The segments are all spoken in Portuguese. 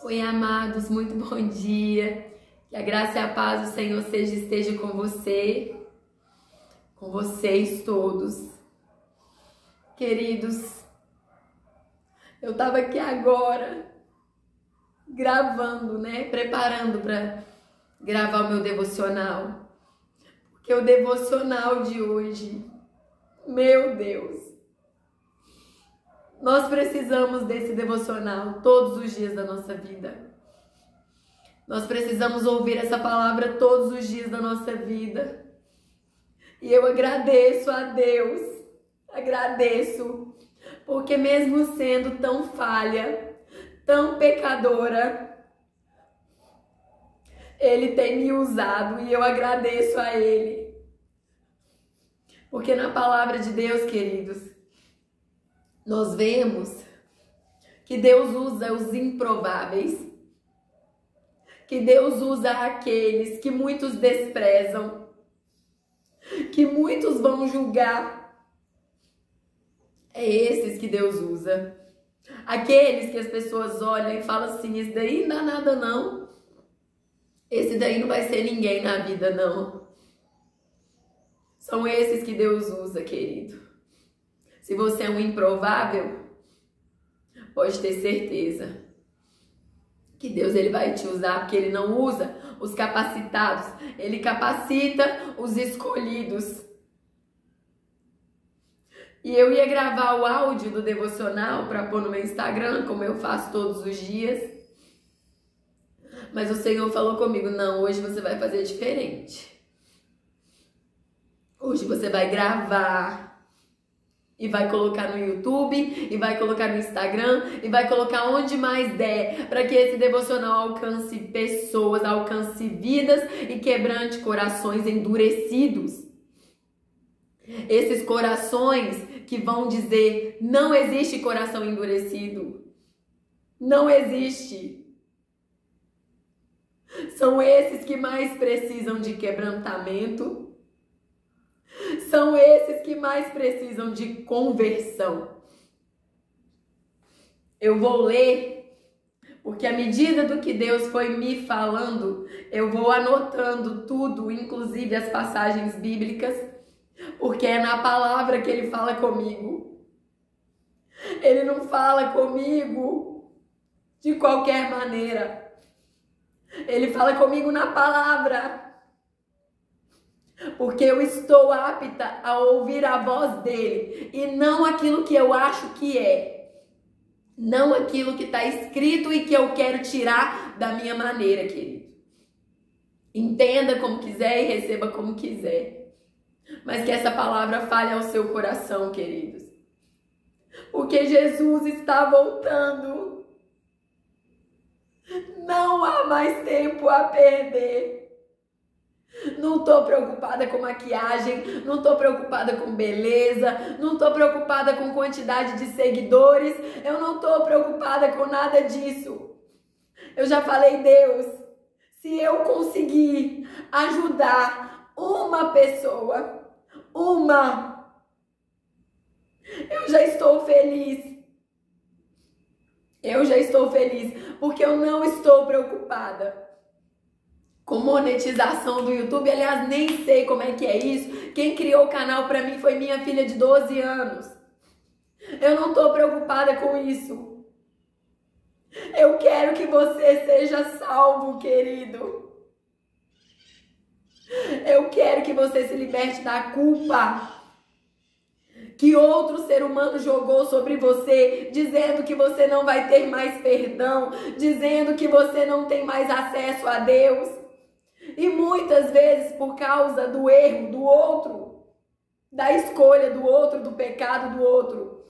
Oi, amados, muito bom dia. Que a graça e a paz do Senhor esteja com você, com vocês todos. Queridos, eu estava aqui agora gravando, preparando para gravar o meu devocional. Porque o devocional de hoje, meu Deus, nós precisamos desse devocional todos os dias da nossa vida. Nós precisamos ouvir essa palavra todos os dias da nossa vida. E eu agradeço a Deus, agradeço, porque mesmo sendo tão falha, tão pecadora, Ele tem me usado e eu agradeço a Ele. Porque na palavra de Deus, queridos, nós vemos que Deus usa os improváveis, que Deus usa aqueles que muitos desprezam, que muitos vão julgar. É esses que Deus usa. Aqueles que as pessoas olham e falam assim, esse daí não dá nada não. Esse daí não vai ser ninguém na vida não. São esses que Deus usa, querido. Se você é um improvável, pode ter certeza que Deus ele vai te usar, porque Ele não usa os capacitados, Ele capacita os escolhidos. E eu ia gravar o áudio do devocional para pôr no meu Instagram, como eu faço todos os dias. Mas o Senhor falou comigo, não, hoje você vai fazer diferente. Hoje você vai gravar e vai colocar no YouTube, e vai colocar no Instagram, e vai colocar onde mais der, para que esse devocional alcance pessoas, alcance vidas e quebrante corações endurecidos. Esses corações que vão dizer, não existe coração endurecido. Não existe. São esses que mais precisam de quebrantamento. São esses que mais precisam de conversão. Eu vou ler, porque à medida do que Deus foi me falando, eu vou anotando tudo, inclusive as passagens bíblicas, porque é na palavra que Ele fala comigo. Ele não fala comigo de qualquer maneira. Ele fala comigo na palavra. Porque eu estou apta a ouvir a voz dele e não aquilo que eu acho que é. Não aquilo que está escrito e que eu quero tirar da minha maneira, querido. Entenda como quiser e receba como quiser. Mas que essa palavra fale ao seu coração, queridos. Porque Jesus está voltando. Não há mais tempo a perder. Não tô preocupada com maquiagem, não tô preocupada com beleza, não tô preocupada com quantidade de seguidores, eu não tô preocupada com nada disso. Eu já falei, Deus, se eu conseguir ajudar uma pessoa, eu já estou feliz. Eu já estou feliz, porque eu não estou preocupada com monetização do YouTube. Aliás, nem sei como é que é isso. Quem criou o canal pra mim foi minha filha de 12 anos. Eu não tô preocupada com isso. Eu quero que você seja salvo, querido. Eu quero que você se liberte da culpa que outro ser humano jogou sobre você, dizendo que você não vai ter mais perdão, dizendo que você não tem mais acesso a Deus. E muitas vezes por causa do erro do outro, da escolha do outro, do pecado do outro.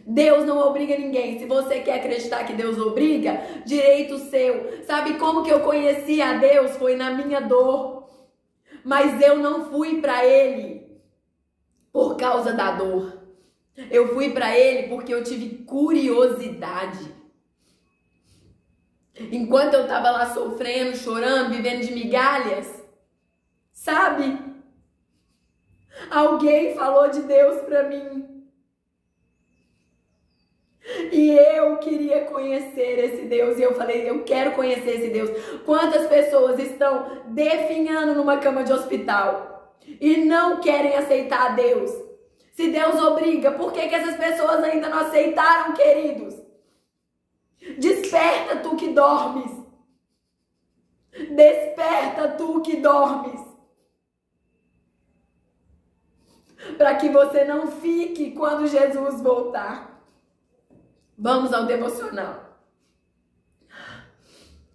Deus não obriga ninguém. Se você quer acreditar que Deus obriga, direito seu. Sabe como que eu conheci a Deus? Foi na minha dor. Mas eu não fui para Ele por causa da dor. Eu fui para Ele porque eu tive curiosidade. Enquanto eu estava lá sofrendo, chorando, vivendo de migalhas, sabe? Alguém falou de Deus para mim. E eu queria conhecer esse Deus. E eu falei, eu quero conhecer esse Deus. Quantas pessoas estão definhando numa cama de hospital e não querem aceitar a Deus? Se Deus obriga, por que essas pessoas ainda não aceitaram, queridos? Desperta tu que dormes. Desperta tu que dormes. Para que você não fique quando Jesus voltar. Vamos ao devocional.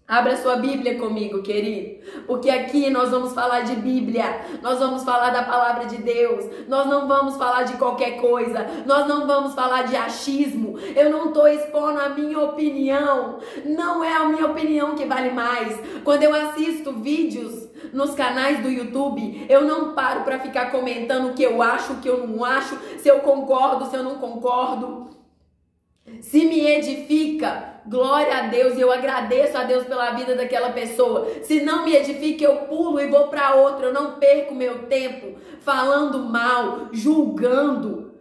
Abra sua Bíblia comigo, querido, porque aqui nós vamos falar de Bíblia, nós vamos falar da palavra de Deus, nós não vamos falar de qualquer coisa, nós não vamos falar de achismo, eu não estou expondo a minha opinião, não é a minha opinião que vale mais. Quando eu assisto vídeos nos canais do YouTube, eu não paro para ficar comentando o que eu acho, o que eu não acho, se eu concordo, se eu não concordo. Se me edifica, glória a Deus, e eu agradeço a Deus pela vida daquela pessoa. Se não me edifica, eu pulo e vou para outra. Eu não perco meu tempo falando mal, julgando.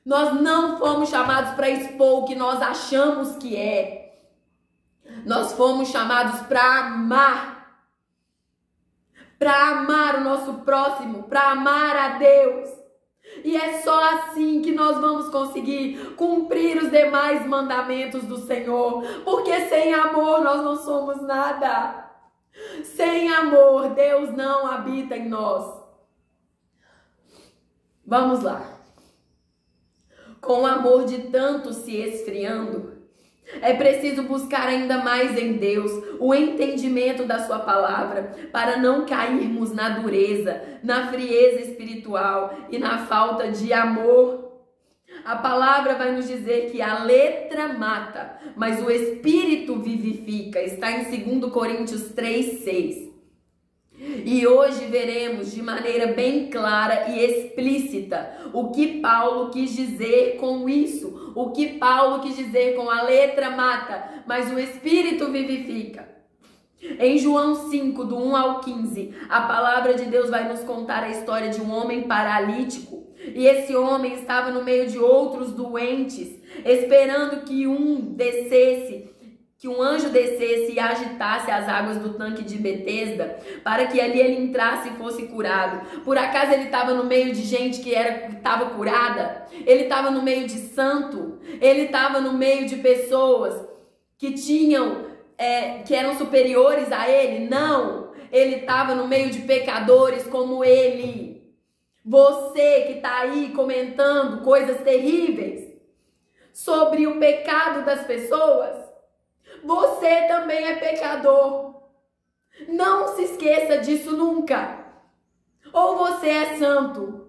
Nós não fomos chamados para expor o que nós achamos que é. Nós fomos chamados para amar. Para amar o nosso próximo, para amar a Deus. E é só assim que nós vamos conseguir cumprir os demais mandamentos do Senhor. Porque sem amor nós não somos nada. Sem amor, Deus não habita em nós. Vamos lá. Com o amor de tanto se esfriando, é preciso buscar ainda mais em Deus o entendimento da sua palavra, para não cairmos na dureza, na frieza espiritual e na falta de amor. A palavra vai nos dizer que a letra mata, mas o espírito vivifica. Está em 2 Coríntios 3:6. E hoje veremos de maneira bem clara e explícita o que Paulo quis dizer com isso. O que Paulo quis dizer com a letra mata, mas o Espírito vivifica. Em João 5, do 1 ao 15, a palavra de Deus vai nos contar a história de um homem paralítico. E esse homem estava no meio de outros doentes, esperando que um anjo descesse e agitasse as águas do tanque de Betesda, para que ali ele entrasse e fosse curado. Por acaso ele estava no meio de gente que estava curada? Ele estava no meio de santo? Ele estava no meio de pessoas que que eram superiores a ele? Não! Ele estava no meio de pecadores como ele. Você que está aí comentando coisas terríveis sobre o pecado das pessoas, você também é pecador. Não se esqueça disso nunca. Ou você é santo.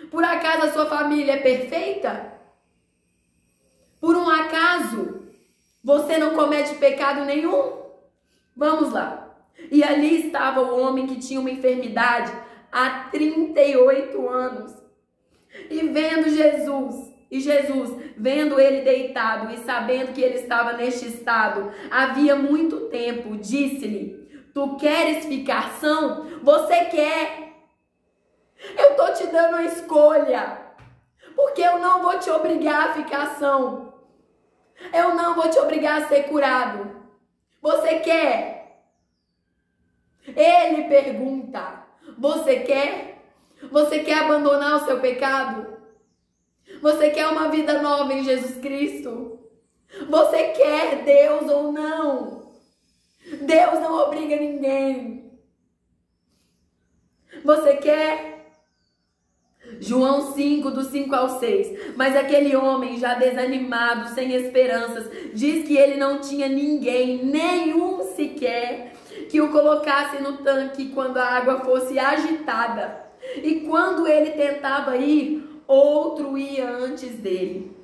Por acaso a sua família é perfeita? Por um acaso você não comete pecado nenhum? Vamos lá. E ali estava o homem que tinha uma enfermidade há 38 anos. E vendo Jesus, vendo ele deitado e sabendo que ele estava neste estado havia muito tempo, disse-lhe: tu queres ficar são? Você quer? Eu tô te dando a escolha, porque eu não vou te obrigar a ficar são. Eu não vou te obrigar a ser curado. Você quer? Ele pergunta: você quer? Você quer abandonar o seu pecado? Você quer uma vida nova em Jesus Cristo? Você quer Deus ou não? Deus não obriga ninguém. Você quer? João 5, do 5 ao 6. Mas aquele homem, já desanimado, sem esperanças, diz que ele não tinha ninguém, nenhum sequer, que o colocasse no tanque quando a água fosse agitada. E quando ele tentava ir, outro ia antes dele.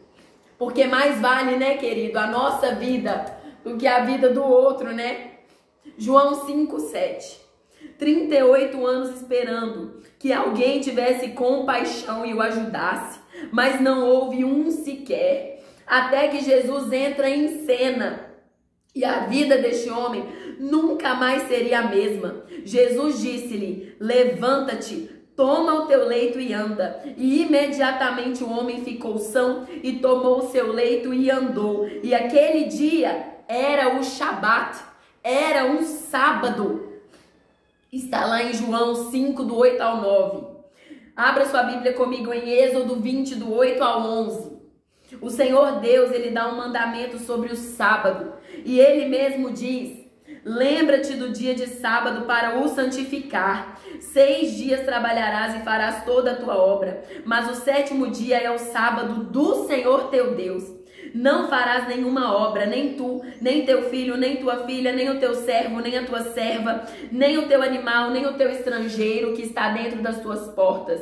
Porque mais vale, né, querido, a nossa vida do que a vida do outro, né? João 5:7. 38 anos esperando que alguém tivesse compaixão e o ajudasse, mas não houve um sequer. Até que Jesus entra em cena e a vida deste homem nunca mais seria a mesma. Jesus disse-lhe: levanta-te, toma o teu leito e anda. E imediatamente o homem ficou são e tomou o seu leito e andou. E aquele dia era o Shabat, era um sábado. Está lá em João 5, do 8 ao 9. Abra sua Bíblia comigo em Êxodo 20, do 8 ao 11. O Senhor Deus, ele dá um mandamento sobre o sábado. E ele mesmo diz: lembra-te do dia de sábado para o santificar. 6 dias trabalharás e farás toda a tua obra, mas o 7º dia é o sábado do Senhor teu Deus. Não farás nenhuma obra, nem tu, nem teu filho, nem tua filha, nem o teu servo, nem a tua serva, nem o teu animal, nem o teu estrangeiro que está dentro das tuas portas.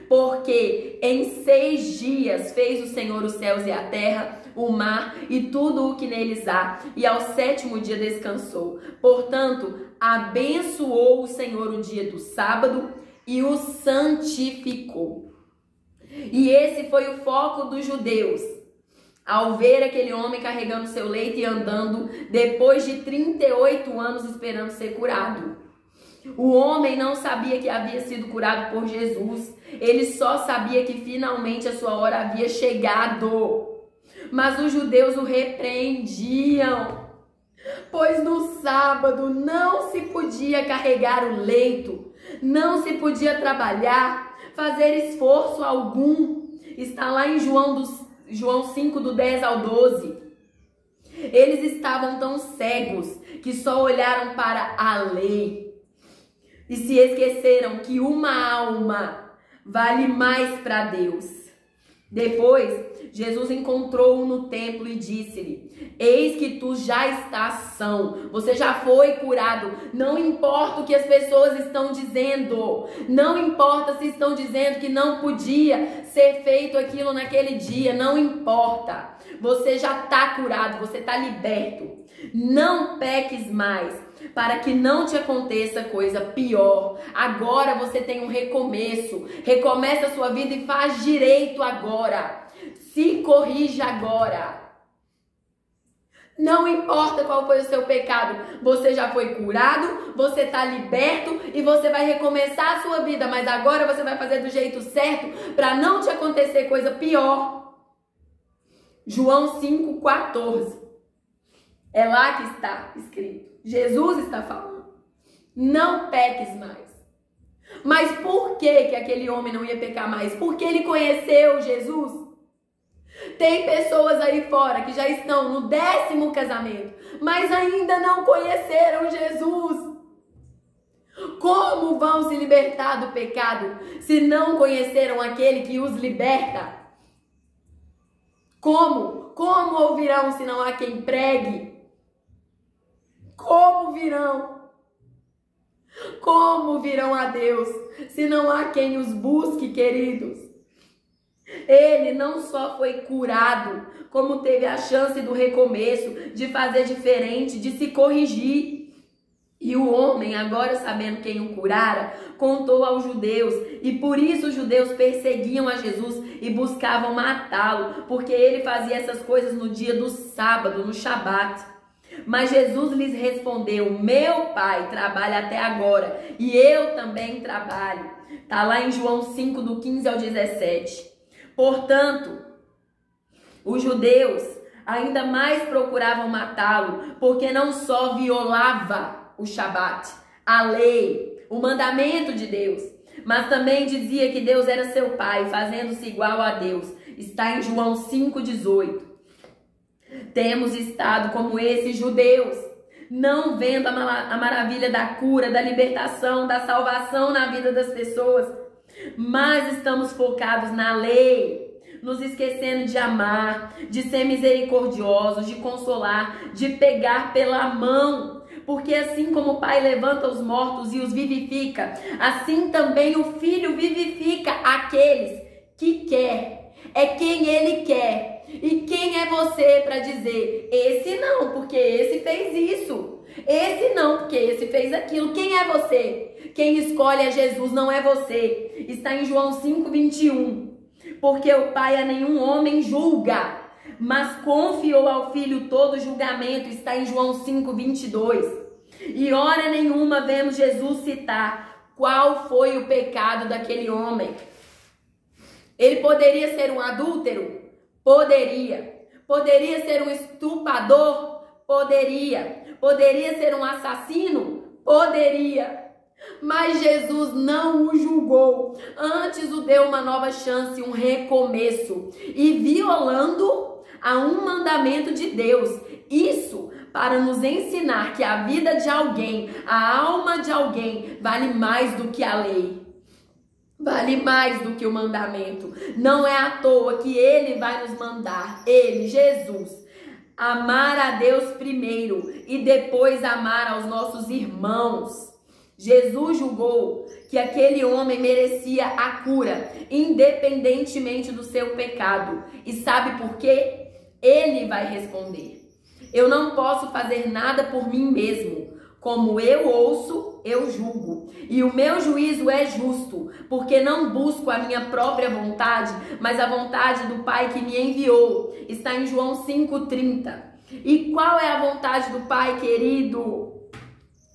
Porque em 6 dias fez o Senhor os céus e a terra, o mar e tudo o que neles há, e ao 7º dia descansou. Portanto, abençoou o Senhor o dia do sábado e o santificou. E esse foi o foco dos judeus. Ao ver aquele homem carregando seu leito e andando, depois de 38 anos esperando ser curado. O homem não sabia que havia sido curado por Jesus. Ele só sabia que finalmente a sua hora havia chegado. Mas os judeus o repreendiam, pois no sábado não se podia carregar o leito, não se podia trabalhar, fazer esforço algum. Está lá em João 5, do 10 ao 12. Eles estavam tão cegos que só olharam para a lei e se esqueceram que uma alma vale mais para Deus. Depois, Jesus encontrou-o no templo e disse-lhe: eis que tu já estás são, você já foi curado. Não importa o que as pessoas estão dizendo, não importa se estão dizendo que não podia ser feito aquilo naquele dia, não importa. Você já está curado, você está liberto. Não peques mais, para que não te aconteça coisa pior. Agora você tem um recomeço. Recomeça a sua vida e faz direito agora. Se corrija agora. Não importa qual foi o seu pecado, você já foi curado, você está liberto e você vai recomeçar a sua vida, mas agora você vai fazer do jeito certo para não te acontecer coisa pior. João 5,14. É lá que está escrito. Jesus está falando. Não peques mais. Mas por que aquele homem não ia pecar mais? Porque ele conheceu Jesus. Tem pessoas aí fora que já estão no 10º casamento, mas ainda não conheceram Jesus. Como vão se libertar do pecado se não conheceram aquele que os liberta? Como? Como ouvirão se não há quem pregue? Como virão? Como virão a Deus se não há quem os busque, queridos? Ele não só foi curado, como teve a chance do recomeço, de fazer diferente, de se corrigir. E o homem, agora sabendo quem o curara, contou aos judeus. E por isso os judeus perseguiam a Jesus e buscavam matá-lo, porque ele fazia essas coisas no dia do sábado, no Shabat. Mas Jesus lhes respondeu: meu Pai trabalha até agora e eu também trabalho. Está lá em João 5, do 15 ao 17. Portanto, os judeus ainda mais procuravam matá-lo, porque não só violava o Shabat, a lei, o mandamento de Deus, mas também dizia que Deus era seu Pai, fazendo-se igual a Deus. Está em João 5,18. Temos estado como esses judeus, não vendo a maravilha da cura, da libertação, da salvação na vida das pessoas, mas estamos focados na lei, nos esquecendo de amar, de ser misericordiosos, de consolar, de pegar pela mão. Porque assim como o Pai levanta os mortos e os vivifica, assim também o Filho vivifica aqueles que quer. É quem Ele quer. E quem é você para dizer: esse não, porque esse fez isso. Esse não, porque esse fez aquilo. Quem é você? Quem escolhe é Jesus, não é você. Está em João 5,21. Porque o Pai a nenhum homem julga, mas confiou ao Filho todo julgamento. Está em João 5,22. E hora nenhuma vemos Jesus citar qual foi o pecado daquele homem. Ele poderia ser um adúltero? Poderia. Poderia ser um estuprador? Poderia. Poderia ser um assassino? Poderia. Mas Jesus não o julgou. Antes o deu uma nova chance, um recomeço. E violando a um mandamento de Deus. Isso para nos ensinar que a vida de alguém, a alma de alguém, vale mais do que a lei. Vale mais do que o mandamento. Não é à toa que Ele vai nos mandar, Ele, Jesus, amar a Deus primeiro e depois amar aos nossos irmãos. Jesus julgou que aquele homem merecia a cura, independentemente do seu pecado. E sabe por quê? Ele vai responder. Eu não posso fazer nada por mim mesmo. Como eu ouço, eu julgo. E o meu juízo é justo, porque não busco a minha própria vontade, mas a vontade do Pai que me enviou. Está em João 5,30. E qual é a vontade do Pai, querido?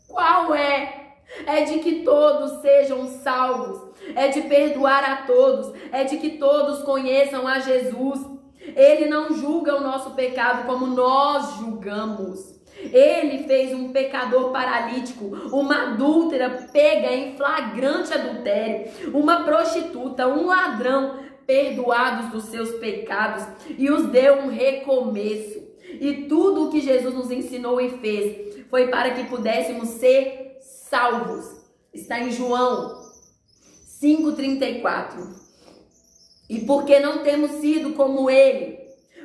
Qual é? É de que todos sejam salvos. É de perdoar a todos. É de que todos conheçam a Jesus. Ele não julga o nosso pecado como nós julgamos. Ele fez um pecador paralítico, uma adúltera pega em flagrante adultério, uma prostituta, um ladrão perdoados dos seus pecados e os deu um recomeço. E tudo o que Jesus nos ensinou e fez foi para que pudéssemos ser salvos. Está em João 5,34. E porque não temos sido como ele,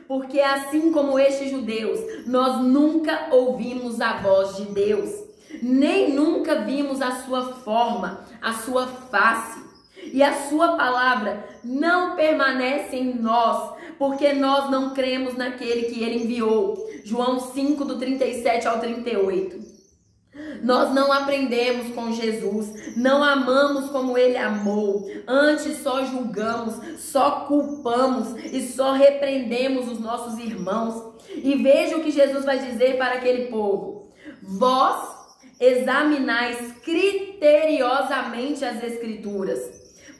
porque assim como estes judeus, nós nunca ouvimos a voz de Deus, nem nunca vimos a sua forma, a sua face. E a sua palavra não permanece em nós, porque nós não cremos naquele que ele enviou. João 5, do 37 ao 38. Nós não aprendemos com Jesus, não amamos como ele amou, antes só julgamos, só culpamos e só repreendemos os nossos irmãos. E veja o que Jesus vai dizer para aquele povo: vós examinais criteriosamente as Escrituras,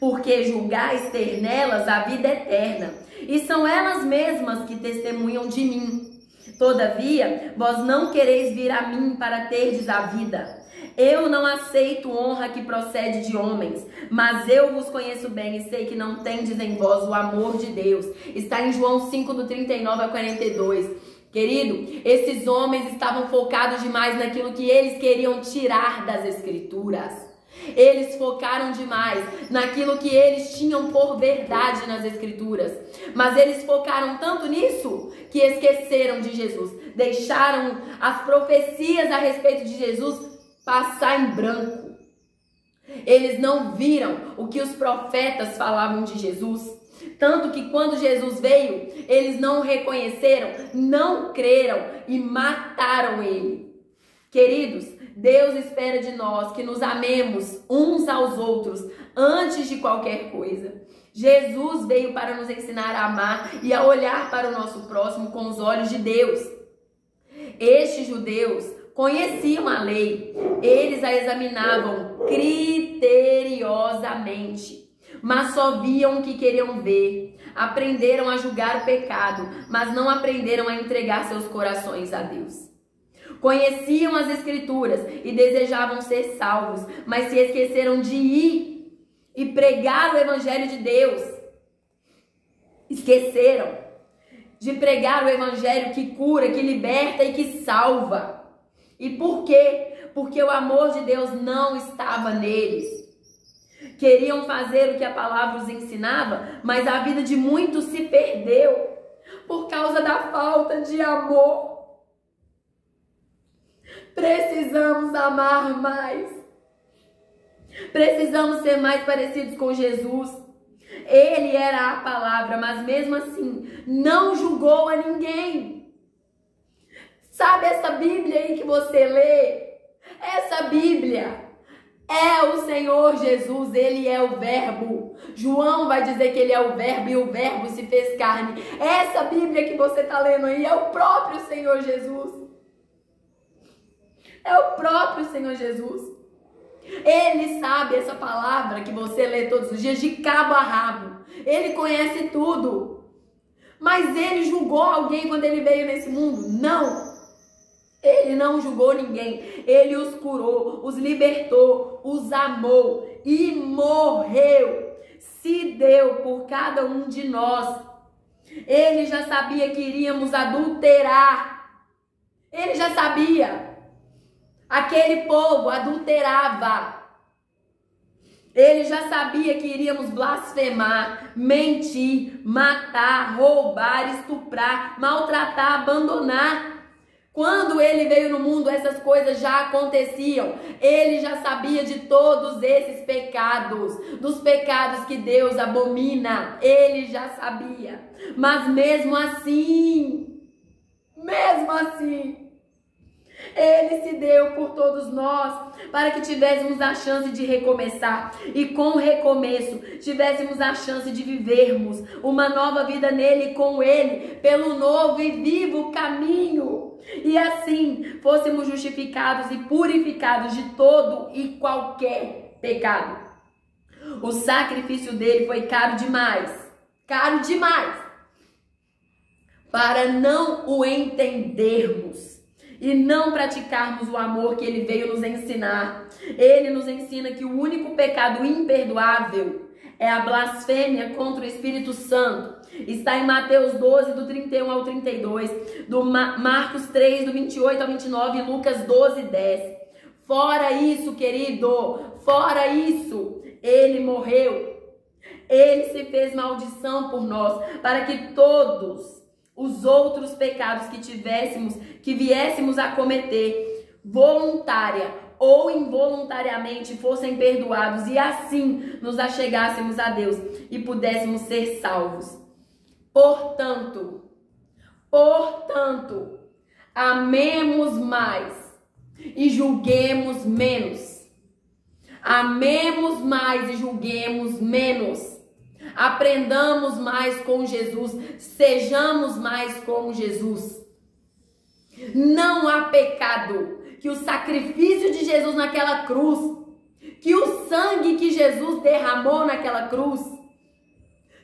porque julgais ter nelas a vida eterna, e são elas mesmas que testemunham de mim. Todavia, vós não quereis vir a mim para terdes a vida. Eu não aceito honra que procede de homens, mas eu vos conheço bem e sei que não tendes em vós o amor de Deus. Está em João 5, do 39 a 42. Querido, esses homens estavam focados demais naquilo que eles queriam tirar das Escrituras. Eles focaram demais naquilo que eles tinham por verdade nas Escrituras. Mas eles focaram tanto nisso que esqueceram de Jesus. Deixaram as profecias a respeito de Jesus passar em branco. Eles não viram o que os profetas falavam de Jesus. Tanto que quando Jesus veio, eles não o reconheceram, não creram e mataram ele. Queridos, Deus espera de nós que nos amemos uns aos outros antes de qualquer coisa. Jesus veio para nos ensinar a amar e a olhar para o nosso próximo com os olhos de Deus. Estes judeus conheciam a lei, eles a examinavam criteriosamente, mas só viam o que queriam ver. Aprenderam a julgar o pecado, mas não aprenderam a entregar seus corações a Deus. Conheciam as Escrituras e desejavam ser salvos, mas se esqueceram de ir e pregar o Evangelho de Deus. Esqueceram de pregar o Evangelho que cura, que liberta e que salva. E por quê? Porque o amor de Deus não estava neles. Queriam fazer o que a palavra os ensinava, mas a vida de muitos se perdeu por causa da falta de amor. Precisamos amar mais. Precisamos ser mais parecidos com Jesus. Ele era a palavra, mas mesmo assim não julgou a ninguém. Sabe essa Bíblia aí que você lê? Essa Bíblia é o Senhor Jesus, Ele é o Verbo. João vai dizer que Ele é o Verbo e o Verbo se fez carne. Essa Bíblia que você está lendo aí é o próprio Senhor Jesus. É o próprio Senhor Jesus. Ele sabe essa palavra que você lê todos os dias de cabo a rabo. Ele conhece tudo. Mas ele julgou alguém quando ele veio nesse mundo? Não. Ele não julgou ninguém. Ele os curou, os libertou, os amou e morreu. Se deu por cada um de nós. Ele já sabia que iríamos adulterar. Ele já sabia. Aquele povo adulterava. Ele já sabia que iríamos blasfemar, mentir, matar, roubar, estuprar, maltratar, abandonar. Quando ele veio no mundo, essas coisas já aconteciam. Ele já sabia de todos esses pecados, dos pecados que Deus abomina. Ele já sabia. Mas mesmo assim, ele se deu por todos nós, para que tivéssemos a chance de recomeçar. E com o recomeço, tivéssemos a chance de vivermos uma nova vida nele, com ele, pelo novo e vivo caminho. E assim, fôssemos justificados e purificados de todo e qualquer pecado. O sacrifício dele foi caro demais, para não o entendermos e não praticarmos o amor que ele veio nos ensinar. Ele nos ensina que o único pecado imperdoável é a blasfêmia contra o Espírito Santo. Está em Mateus 12, do 31 ao 32, do Marcos 3, do 28 ao 29 e Lucas 12, 10. Fora isso, querido, fora isso, ele morreu. Ele se fez maldição por nós, para que todos os outros pecados que viéssemos a cometer, voluntária ou involuntariamente, fossem perdoados e assim nos achegássemos a Deus e pudéssemos ser salvos. Portanto, amemos mais e julguemos menos. Amemos mais e julguemos menos. Aprendamos mais com Jesus, sejamos mais como Jesus. Não há pecado que o sacrifício de Jesus naquela cruz, que o sangue que Jesus derramou naquela cruz,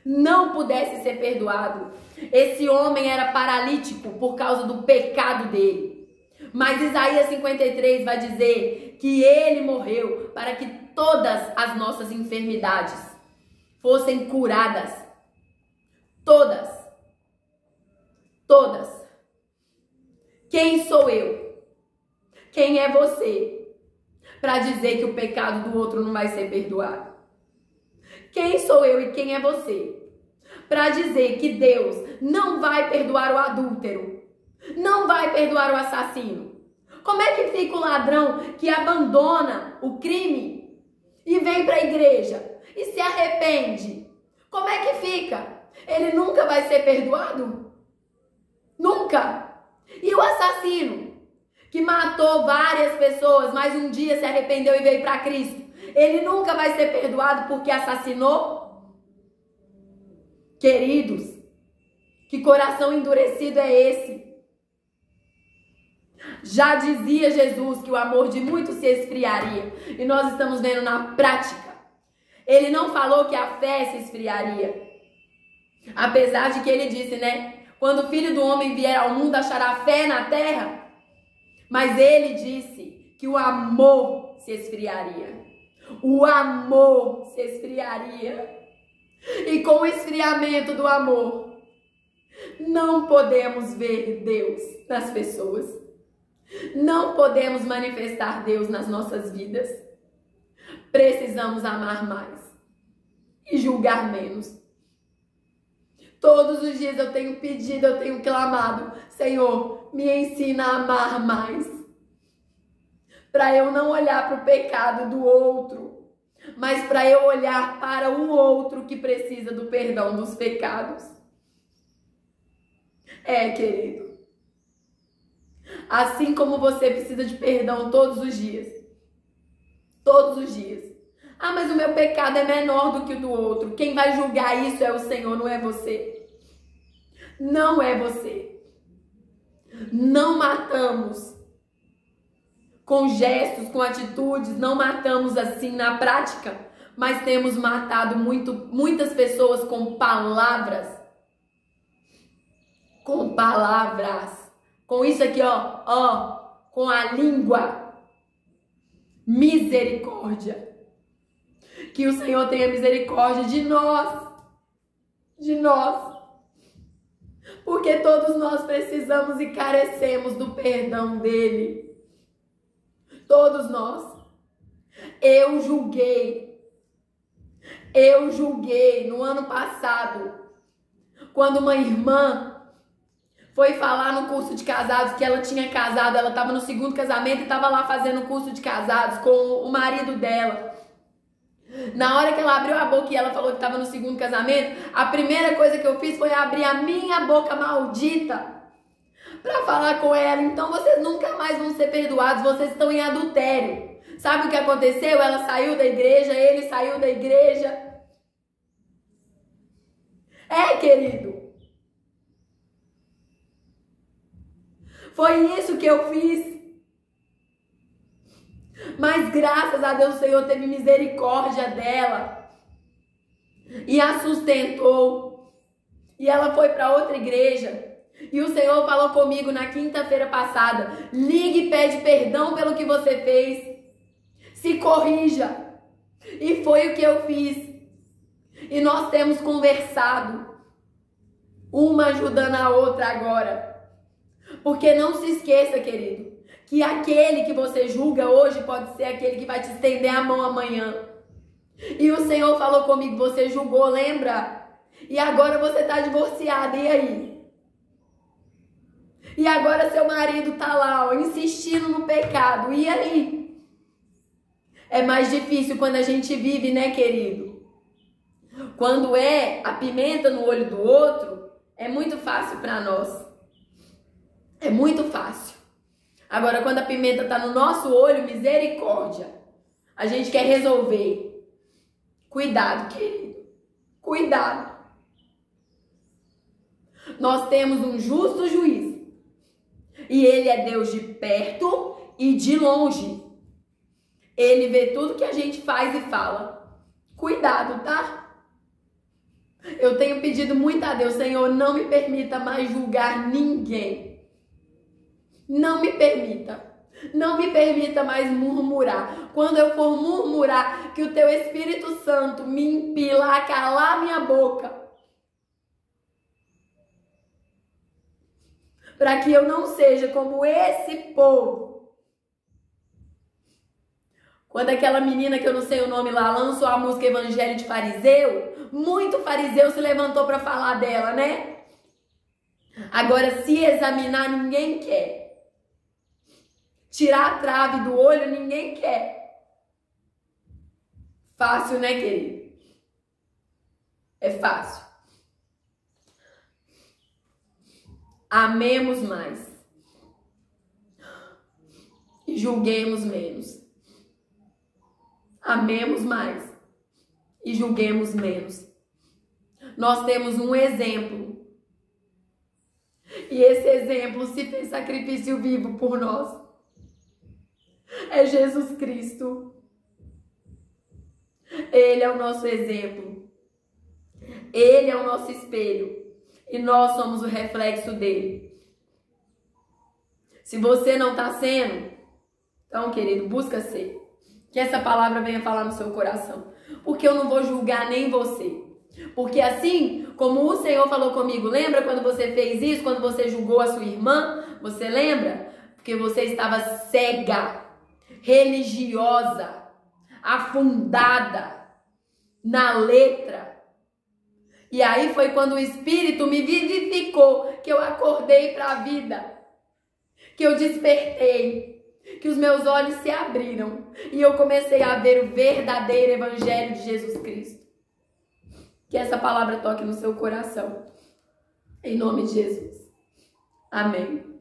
não pudesse ser perdoado. Esse homem era paralítico por causa do pecado dele. Mas Isaías 53 vai dizer que ele morreu para que todas as nossas enfermidades fossem curadas. Todas. Quem sou eu? Quem é você para dizer que o pecado do outro não vai ser perdoado? Quem sou eu e quem é você para dizer que Deus não vai perdoar o adúltero, não vai perdoar o assassino? Como é que fica o ladrão que abandona o crime e vem para a igreja e se arrepende? Como é que fica? Ele nunca vai ser perdoado? Nunca. E o assassino que matou várias pessoas, mas um dia se arrependeu e veio para Cristo, ele nunca vai ser perdoado porque assassinou? Queridos, que coração endurecido é esse? Já dizia Jesus que o amor de muitos se esfriaria, e nós estamos vendo na prática. Ele não falou que a fé se esfriaria, apesar de que ele disse, né? Quando o Filho do Homem vier ao mundo, achará fé na terra. Mas ele disse que o amor se esfriaria. O amor se esfriaria. E com o esfriamento do amor, não podemos ver Deus nas pessoas. Não podemos manifestar Deus nas nossas vidas. Precisamos amar mais e julgar menos. Todos os dias eu tenho pedido, eu tenho clamado: Senhor, me ensina a amar mais. Para eu não olhar para o pecado do outro, mas para eu olhar para o outro que precisa do perdão dos pecados. Querido. Assim como você precisa de perdão todos os dias. Todos os dias. Ah, mas o meu pecado é menor do que o do outro. Quem vai julgar isso é o Senhor, não é você. Não é você. Não matamos com gestos, com atitudes, não matamos assim na prática, mas temos matado muitas pessoas com palavras. Com palavras. Com isso aqui, ó, com a língua. Misericórdia. Que o Senhor tenha misericórdia de nós. De nós. Porque todos nós precisamos e carecemos do perdão dele. Todos nós. Eu julguei no ano passado, quando uma irmã foi falar no curso de casados que ela tinha casado, ela estava no segundo casamento e estava lá fazendo o curso de casados com o marido dela. Na hora que ela abriu a boca e ela falou que estava no segundo casamento, a primeira coisa que eu fiz foi abrir a minha boca maldita para falar com ela. Então vocês nunca mais vão ser perdoados, vocês estão em adultério. Sabe o que aconteceu? Ela saiu da igreja, ele saiu da igreja. Querido. Foi isso que eu fiz. Mas graças a Deus o Senhor teve misericórdia dela e a sustentou. E ela foi para outra igreja. E o Senhor falou comigo na quinta-feira passada: ligue e pede perdão pelo que você fez. Se corrija. E foi o que eu fiz. E nós temos conversado, uma ajudando a outra agora. Porque não se esqueça, querido, que aquele que você julga hoje pode ser aquele que vai te estender a mão amanhã. E o Senhor falou comigo: você julgou, lembra? E agora você está divorciada, e aí? E agora seu marido está lá, ó, insistindo no pecado, e aí? É mais difícil quando a gente vive, né, querido? Quando é a pimenta no olho do outro, é muito fácil para nós. É muito fácil. Agora, quando a pimenta está no nosso olho, misericórdia. A gente quer resolver. Cuidado, querido. Cuidado. Nós temos um justo juiz. E ele é Deus de perto e de longe. Ele vê tudo que a gente faz e fala. Cuidado, tá? Eu tenho pedido muito a Deus: Senhor, não me permita mais julgar ninguém. Não me permita. Não me permita mais murmurar. Quando eu for murmurar, que o teu Espírito Santo me impila a calar minha boca. Para que eu não seja como esse povo. Quando aquela menina, que eu não sei o nome lá, lançou a música Evangelho de Fariseu, muito fariseu se levantou para falar dela, né? Agora, se examinar, ninguém quer. Tirar a trave do olho, ninguém quer. Fácil, né, querido? É fácil. Amemos mais. E julguemos menos. Amemos mais e julguemos menos. Nós temos um exemplo. E esse exemplo se fez sacrifício vivo por nós. É Jesus Cristo. Ele é o nosso exemplo. Ele é o nosso espelho. E nós somos o reflexo dele. Se você não está sendo, então, querido, busca ser. Que essa palavra venha falar no seu coração. Porque eu não vou julgar nem você. Porque assim como o Senhor falou comigo, lembra quando você fez isso? Quando você julgou a sua irmã? Você lembra? Porque você estava cega, religiosa, afundada na letra. E aí foi quando o Espírito me vivificou, que eu acordei para a vida. Que eu despertei. Que os meus olhos se abriram e eu comecei a ver o verdadeiro Evangelho de Jesus Cristo. Que essa palavra toque no seu coração. Em nome de Jesus. Amém.